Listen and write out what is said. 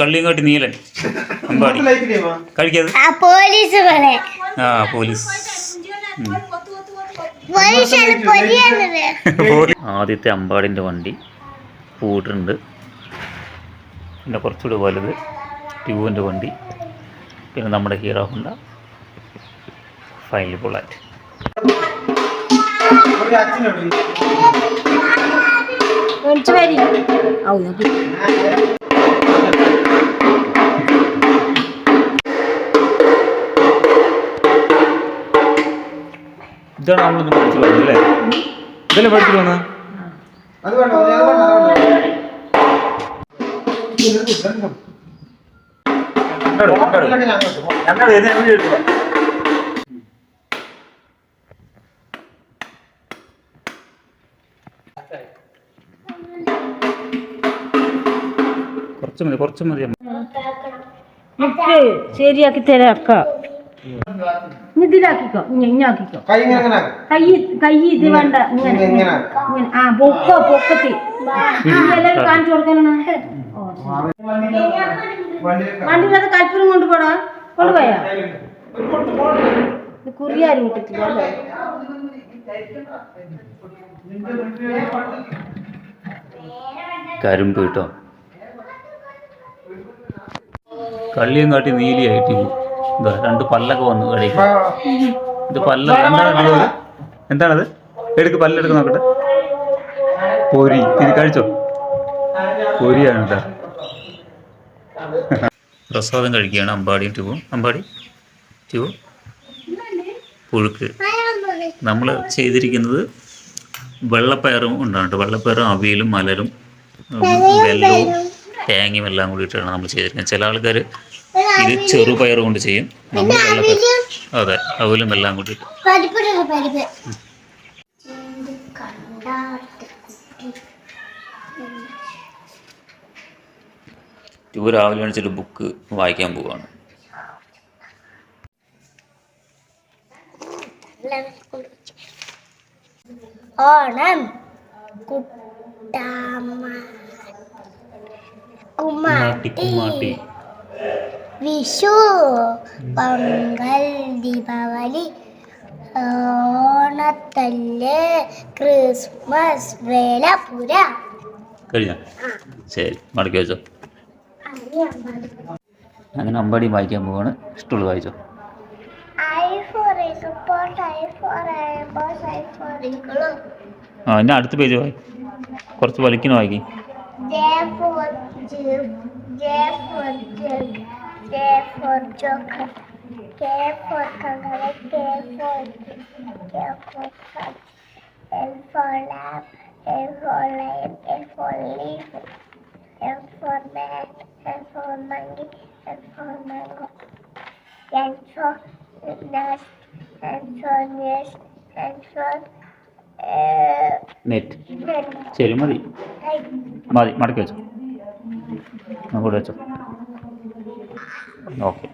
കള്ളിയങ്ങോട്ട് നീലൻ അമ്പാടി കഴിക്കാതെ ആ പോലീസ്. ആദ്യത്തെ അമ്പാടിൻ്റെ വണ്ടി പൂട്ടുണ്ട്. പിന്നെ കുറച്ചുകൂടി വലുത് ട്യൂബിൻ്റെ വണ്ടി. പിന്നെ നമ്മുടെ ഹീറോ ഹോണ്ട ഫൈനൽ ബുള്ളറ്റ്. ഇതാണ് നമ്മളൊന്ന് പഠിച്ചു വന്നല്ലേ? ഇതല്ലേ പഠിച്ചു വന്ന കുറച്ച് മതി ശരിയാക്കി തരാം അക്ക. ഇതിലാക്കിക്കോ, ഇങ്ങാക്കിക്കോ. കൈ ഇത് വേണ്ട, ഇങ്ങനെ ആ പൊക്കത്തി എല്ലാവരും കാണിച്ചു കൊടുക്കാനാണ്. വണ്ടിയിലത് കൽപ്പൂരം കൊണ്ടുപോടാ, കൊണ്ടുപോയാ കുറിയാരും കിട്ടത്തില്ല. കരിമ്പ് കേട്ടോ, കള്ളിയും കാട്ടി നീലിയായിട്ട് എന്താ രണ്ട് പല്ലൊക്കെ വന്നു കടയിൽ. ഇത് പല്ല എന്താണത്? എടുക്ക്, പല്ലെടുക്ക് നോക്കട്ടെ. പൊരി, ഇത് കഴിച്ചോ? പൊരിയാണ് കേട്ടോ. പ്രസാദം കഴിക്കുകയാണ് അമ്പാടിയും ട്യൂബും. അമ്പാടി ട്യൂബ് പുഴുക്ക്. നമ്മൾ ചെയ്തിരിക്കുന്നത് വെള്ളപ്പയറും ഉണ്ടാണ്. വെള്ളപ്പയറും അവിയലും മലരും വെല്ലവും തേങ്ങയും എല്ലാം കൂടിയിട്ടാണ് നമ്മൾ ചെയ്തിരിക്കുന്നത്. ചില ആൾക്കാർ ഇത് ചെറുപയർ കൊണ്ട് ചെയ്യും. നമ്മൾ വെള്ളപ്പയർ, അതെ, അവലും എല്ലാം കൂടിയിട്ട്. ട്യൂബ് രാവിലെ എണിച്ചിട്ട് ബുക്ക് വായിക്കാൻ പോവാണ്. ഓണം കുമ്മാട്ടി, വിഷു, പൊങ്കൽ, ദീപാവലി, ഓണത്തല്ല്, ക്രിസ്മസ്, വേലപ്പുര. കഴിഞ്ഞ ശരി, മടക്കി വെച്ചോ. അങ്ങനെ അമ്പാടി വായിക്കാൻ പോവാണ്. ഇഷ്ടമുള്ളത് വായിച്ചോ. ആ, എന്നെ അടുത്ത പേജ് വായി, കുറച്ച് വലിക്കണം വായിക്കി. M for man, N for monkey, N for mango, N for nest, N for nest, N for net. ശരി, മതി മതി, മടക്കി വെച്ചോ. അങ്ങോട്ട് വെച്ചോ. ഓക്കെ.